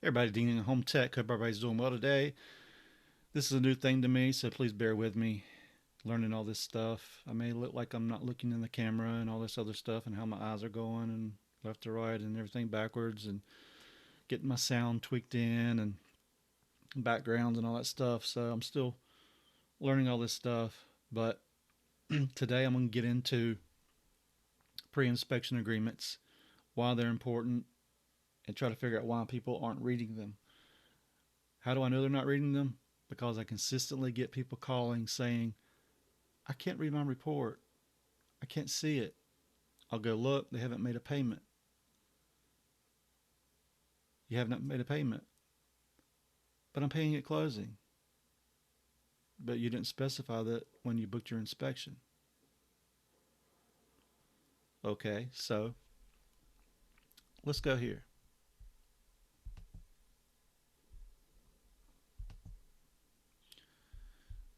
Everybody, Dean in Home Tech. Hope everybody's doing well today. This is a new thing to me, so please bear with me learning all this stuff. I may look like I'm not looking in the camera and all this other stuff and how my eyes are going and left to right and everything backwards and getting my sound tweaked in and backgrounds and all that stuff. So I'm still learning all this stuff. But today I'm going to get into pre inspection agreements, why they're important, and try to figure out why people aren't reading them. How do I know they're not reading them? Because I consistently get people calling saying, I can't read my report. I can't see it. I'll go look, they haven't made a payment. You have not made a payment. But I'm paying at closing. But you didn't specify that when you booked your inspection. Okay, so let's go here.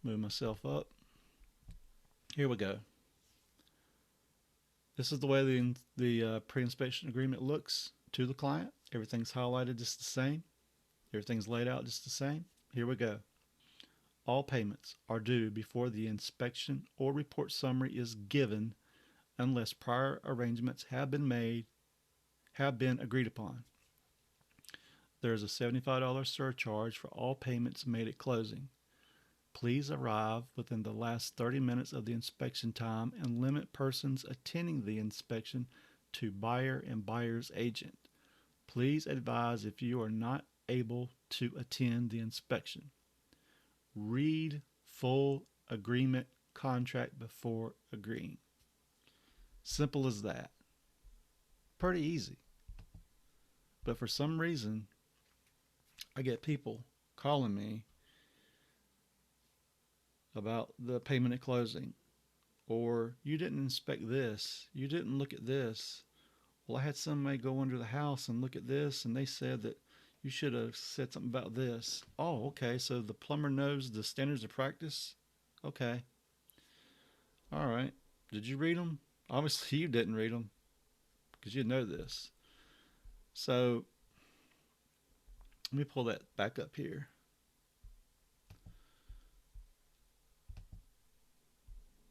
Move myself up. Here we go. This is the way the pre-inspection agreement looks to the client. Everything's highlighted just the same. Everything's laid out just the same. Here we go. All payments are due before the inspection or report summary is given unless prior arrangements have been agreed upon. There is a $75 surcharge for all payments made at closing. Please arrive within the last 30 minutes of the inspection time and limit persons attending the inspection to buyer and buyer's agent. Please advise if you are not able to attend the inspection. Read full agreement contract before agreeing. Simple as that. Pretty easy. But for some reason, I get people calling me about the payment at closing. Or you didn't inspect this. You didn't look at this. Well, I had somebody go under the house and look at this, and they said that you should have said something about this. Oh, okay. So the plumber knows the standards of practice? Okay. All right. Did you read them? Obviously, you didn't read them because you know this. So let me pull that back up here.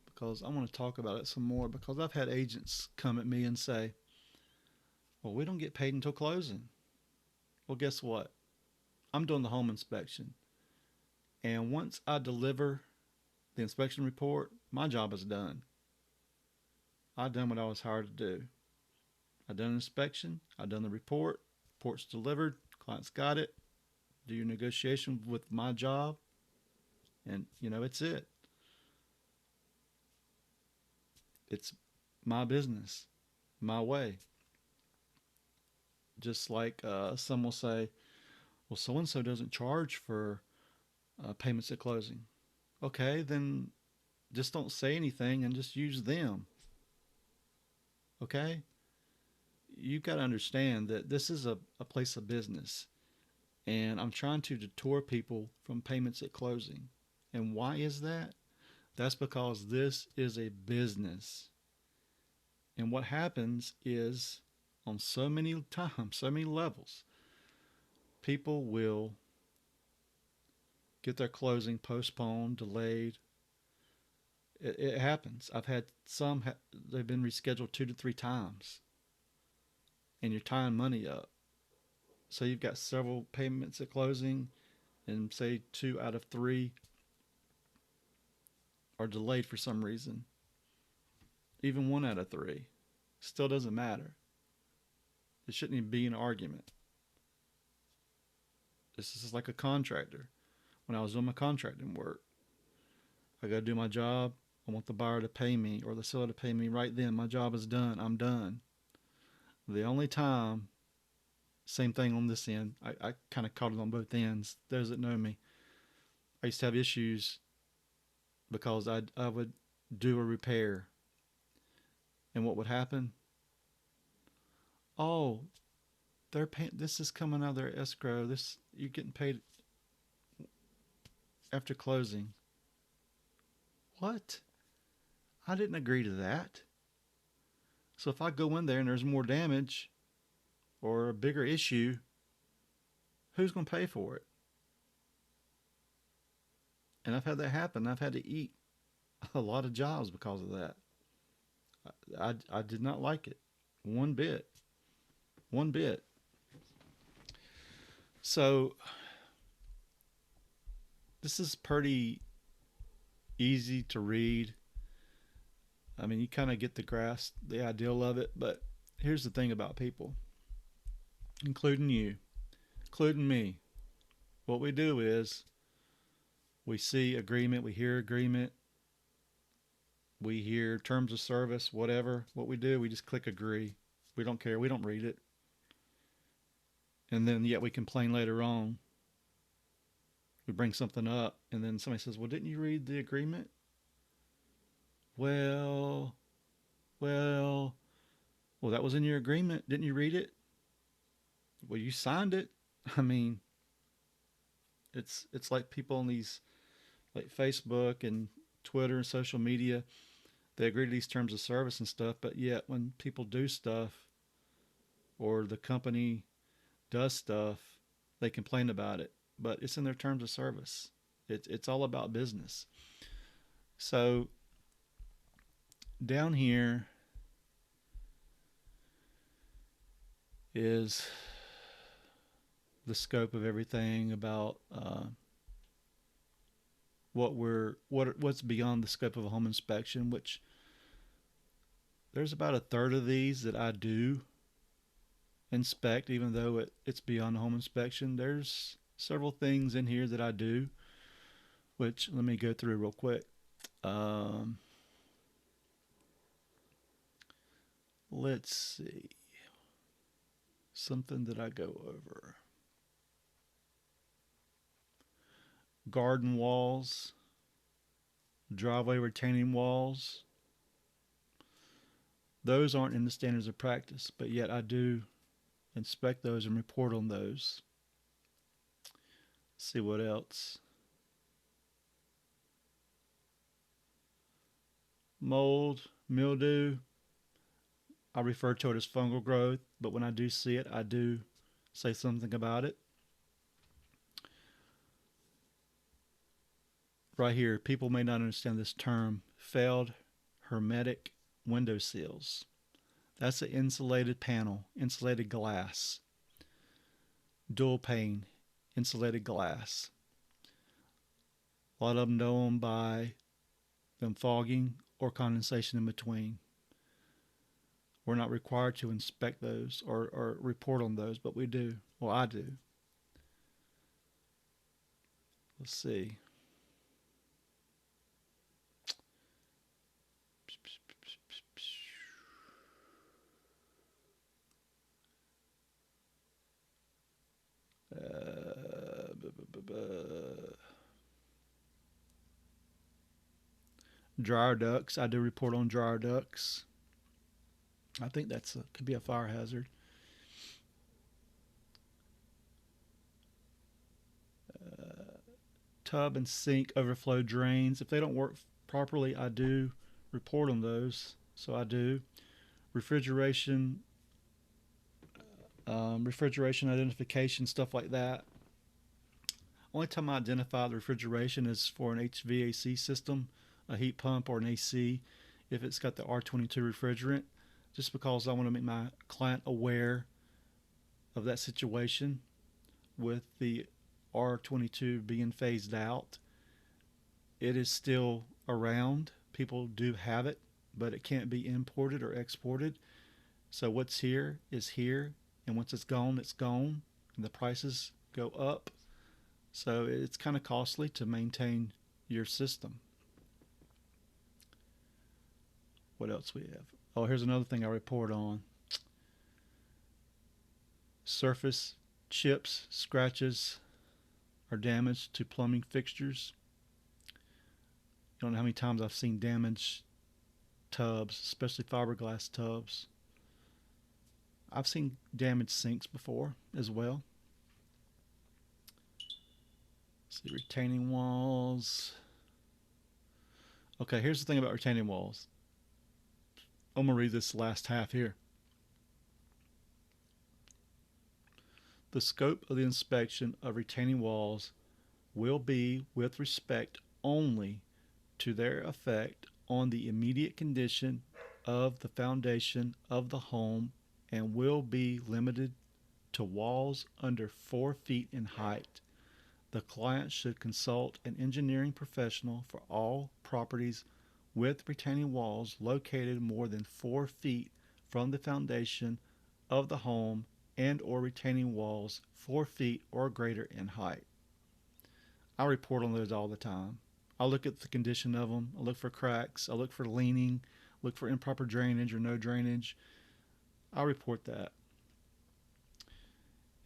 Because I want to talk about it some more because I've had agents come at me and say, well, we don't get paid until closing. Well, guess what? I'm doing the home inspection. And once I deliver the inspection report, my job is done. I've done what I was hired to do. I've done an inspection. I've done the report. Report's delivered. Client's got it. Do your negotiation with my job. And, it's it. It's my business, my way. Just like some will say, well, so and so doesn't charge for payments at closing. Okay, then just don't say anything and just use them. Okay? You've got to understand that this is a place of business. And I'm trying to deter people from payments at closing. And why is that? That's because this is a business. And what happens is on so many times, so many levels, people will get their closing postponed, delayed. It happens. I've had some, they've been rescheduled 2 to 3 times, and you're tying money up. So you've got several payments at closing, and say 2 out of 3 are delayed for some reason. Even 1 out of 3 still doesn't matter. It shouldn't even be an argument. This is like a contractor. When I was doing my contracting work, I got to do my job. I want the buyer to pay me or the seller to pay me right then. My job is done. I'm done. The only time, same thing on this end, I kind of caught it on both ends. Those that know me, I used to have issues because I would do a repair. And what would happen? Oh, they're paying, this is coming out of their escrow. This, you're getting paid after closing. What? I didn't agree to that. So if I go in there and there's more damage or a bigger issue, Who's going to pay for it? And I've had that happen. I've had to eat a lot of jobs because of that. I did not like it one bit. One bit. So this is pretty easy to read. I mean, you kind of get the grasp, the ideal of it. But here's the thing about people, including you, including me. What we do is we see agreement, we hear agreement, we hear terms of service, whatever. What we do, we just click agree. We don't care. We don't read it. And then yet we complain later on. We bring something up, and then somebody says, well, didn't you read the agreement? Well, well, well, that was in your agreement. Didn't you read it? Well, you signed it. I mean, it's like people on these, like Facebook and Twitter and social media, they agree to these terms of service and stuff, but yet when people do stuff or the company does stuff, they complain about it. But it's in their terms of service. It's all about business. So down here is the scope of everything about what's beyond the scope of a home inspection, which there's about a third of these that I do inspect, even though it's beyond home inspection. There's several things in here that I do, which let me go through real quick. Let's see. Something that I go over. Garden walls, driveway retaining walls. Those aren't in the standards of practice, but yet I do inspect those and report on those. Let's see what else. Mold, mildew. I refer to it as fungal growth, but when I do see it, I do say something about it. Right here, people may not understand this term, failed hermetic window sills. That's an insulated panel, insulated glass. Dual pane, insulated glass. A lot of them know them by them fogging or condensation in between. We're not required to inspect those or report on those, but we do. Well, I do. Let's see. Dryer ducts. I do report on dryer ducts. I think that's could be a fire hazard. Tub and sink overflow drains. If they don't work properly, I do report on those. So I do. Refrigeration, refrigeration identification, stuff like that. Only time I identify the refrigeration is for an HVAC system, a heat pump, or an AC, if it's got the R22 refrigerant, just because I want to make my client aware of that situation with the R22 being phased out. It is still around. People do have it, but it can't be imported or exported. So what's here is here, and once it's gone, and the prices go up. So it's kind of costly to maintain your system. What else we have? Oh, here's another thing I report on. Surface chips, scratches, or damage to plumbing fixtures. You don't know how many times I've seen damaged tubs, especially fiberglass tubs. I've seen damaged sinks before as well. Let's see, retaining walls. Okay, here's the thing about retaining walls. I'm going to read this last half here. The scope of the inspection of retaining walls will be with respect only to their effect on the immediate condition of the foundation of the home and will be limited to walls under 4 feet in height. The client should consult an engineering professional for all properties with retaining walls located more than 4 feet from the foundation of the home and or retaining walls 4 feet or greater in height. I report on those all the time. I look at the condition of them. I look for cracks. I look for leaning. Look for improper drainage or no drainage. I report that.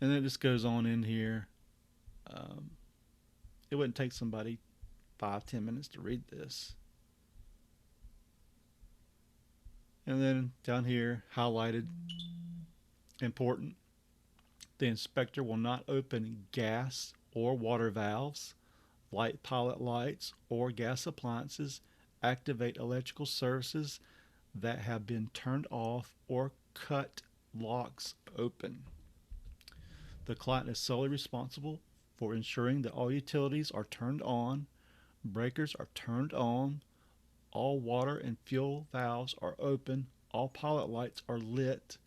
And then it just goes on in here. It wouldn't take somebody 5-10 minutes to read this. And then down here, highlighted, important. The inspector will not open gas or water valves, light pilot lights, or gas appliances, activate electrical services that have been turned off, or cut locks open. The client is solely responsible for ensuring that all utilities are turned on, breakers are turned on, all water and fuel valves are open, all pilot lights are lit,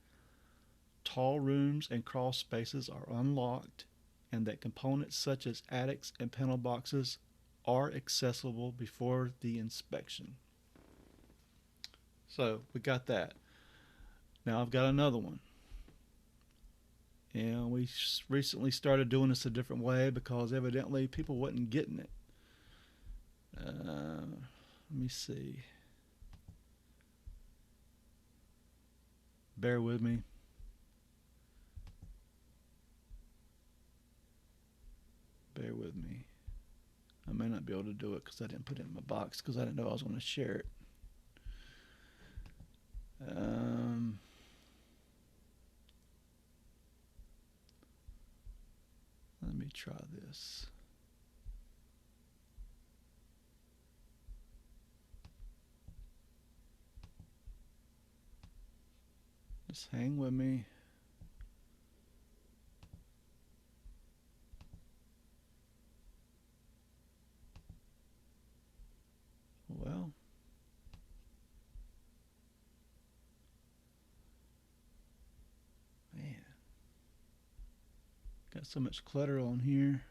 tall rooms and crawl spaces are unlocked, and that components such as attics and panel boxes are accessible before the inspection. So we got that. Now I've got another one. And we recently started doing this a different way because evidently people wasn't getting it. Let me see. Bear with me. Bear with me. I may not be able to do it because I didn't put it in my box because I didn't know I was going to share it. Let me try this. Just hang with me. Well, man, got so much clutter on here.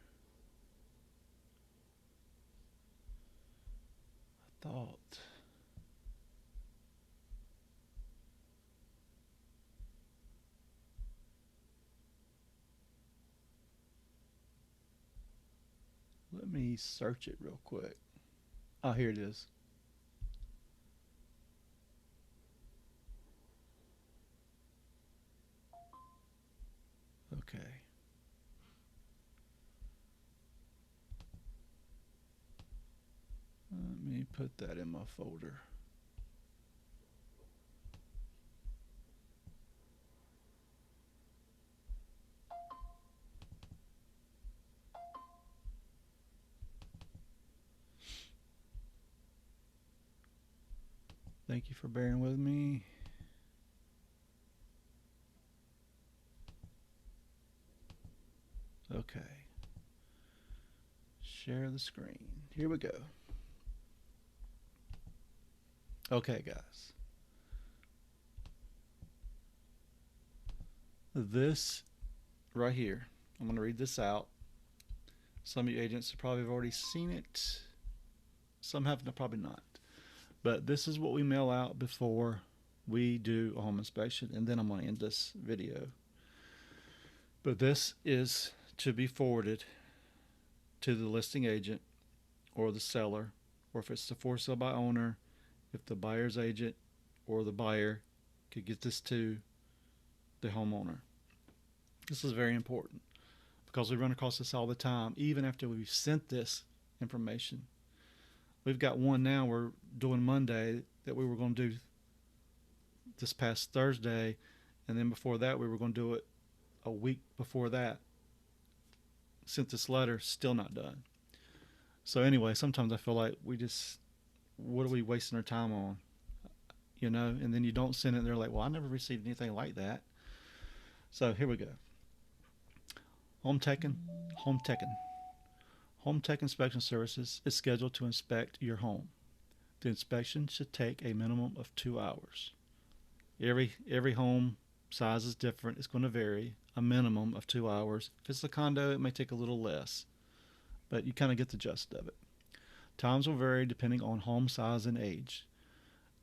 I thought. Let me search it real quick. Oh, here it is. Okay. Let me put that in my folder. Thank you for bearing with me. Okay. Share the screen. Here we go. Okay, guys. This right here, I'm going to read this out. Some of you agents have probably already seen it. Some have probably not. But this is what we mail out before we do a home inspection, and then I'm going to end this video. But this is to be forwarded to the listing agent or the seller, or if it's the for sale by owner, if the buyer's agent or the buyer could get this to the homeowner. This is very important because we run across this all the time, even after we've sent this information. We've got one now we're doing Monday that we were going to do this past Thursday, and then before that we were going to do it a week before that. Sent this letter, still not done. So anyway, sometimes I feel like what are we wasting our time on? You know, and then you don't send it and they're like, well, I never received anything like that. So here we go. Home Techin, Home Techin. Home Tech Inspection Services is scheduled to inspect your home. The inspection should take a minimum of 2 hours. Every home size is different. It's going to vary. A minimum of 2 hours. If it's a condo, it may take a little less, but you kind of get the gist of it. Times will vary depending on home size and age.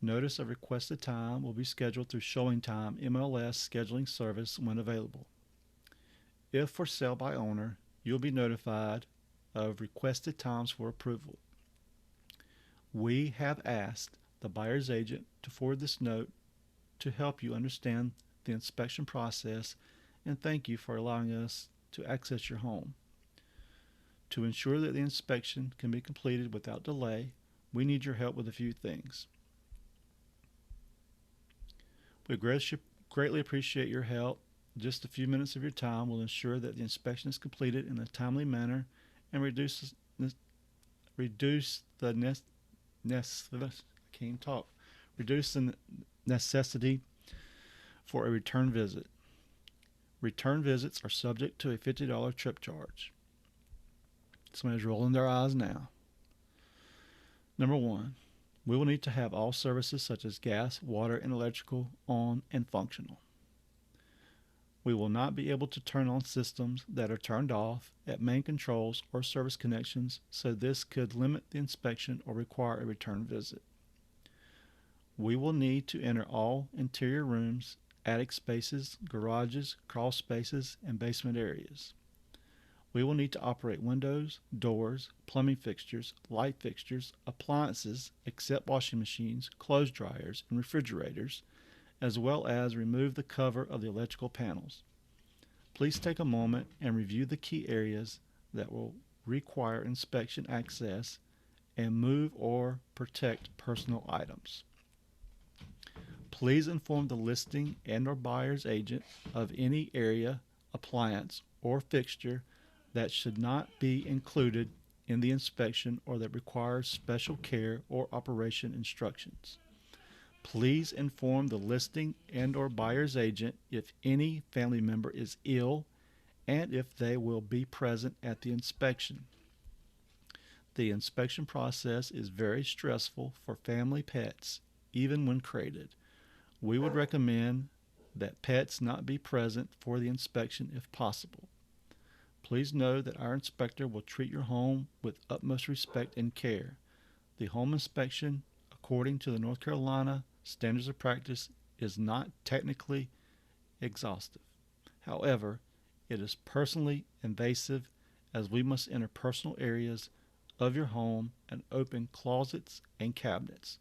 Notice of requested time will be scheduled through Showing Time MLS scheduling service when available. If for sale by owner, you'll be notified of requested times for approval. We have asked the buyer's agent to forward this note to help you understand the inspection process and thank you for allowing us to access your home. To ensure that the inspection can be completed without delay, we need your help with a few things. We greatly appreciate your help. Just a few minutes of your time will ensure that the inspection is completed in a timely manner and reduce the necessity for a return visit. Return visits are subject to a $50 trip charge. Somebody's rolling their eyes now. Number 1, we will need to have all services such as gas, water, and electrical on and functional. We will not be able to turn on systems that are turned off at main controls or service connections, so this could limit the inspection or require a return visit. We will need to enter all interior rooms, attic spaces, garages, crawl spaces, and basement areas. We will need to operate windows, doors, plumbing fixtures, light fixtures, appliances, except washing machines, clothes dryers, and refrigerators, as well as remove the cover of the electrical panels. Please take a moment and review the key areas that will require inspection access and move or protect personal items. Please inform the listing and or buyer's agent of any area, appliance, or fixture that should not be included in the inspection or that requires special care or operation instructions. Please inform the listing and or buyer's agent if any family member is ill and if they will be present at the inspection. The inspection process is very stressful for family pets, even when crated. We would recommend that pets not be present for the inspection if possible. Please know that our inspector will treat your home with utmost respect and care. The home inspection, according to the North Carolina Standards of Practice, is not technically exhaustive. However, it is personally invasive as we must enter personal areas of your home and open closets and cabinets.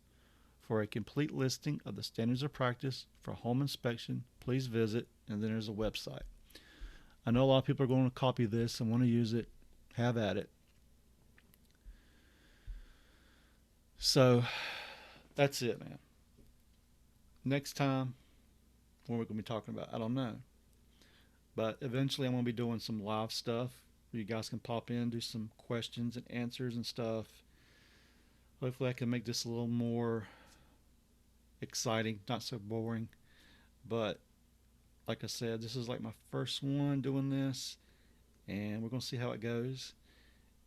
For a complete listing of the Standards of Practice for home inspection, please visit, and then there's a website. I know a lot of people are going to copy this and want to use it. Have at it. So, that's it, man. Next time, what we're going to be talking about, I don't know. But eventually I'm going to be doing some live stuff where you guys can pop in, do some questions and answers and stuff. Hopefully I can make this a little more exciting, not so boring. But like I said, this is like my first one doing this, and we're going to see how it goes.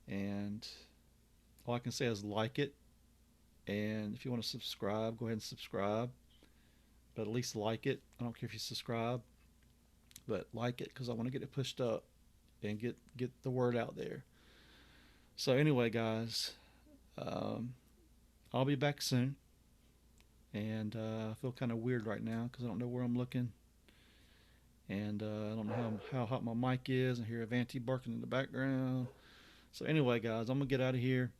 And all I can say is like it. And if you want to subscribe, go ahead and subscribe. But at least like it. I don't care if you subscribe, but like it because I want to get it pushed up and get the word out there. So anyway, guys, I'll be back soon. And I feel kind of weird right now because I don't know where I'm looking. And I don't know how hot my mic is. I hear Avanti barking in the background. So anyway, guys, I'm going to get out of here.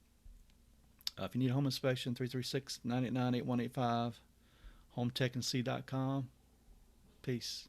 If you need a home inspection, 336-989-8185, hometechnc.com. Peace.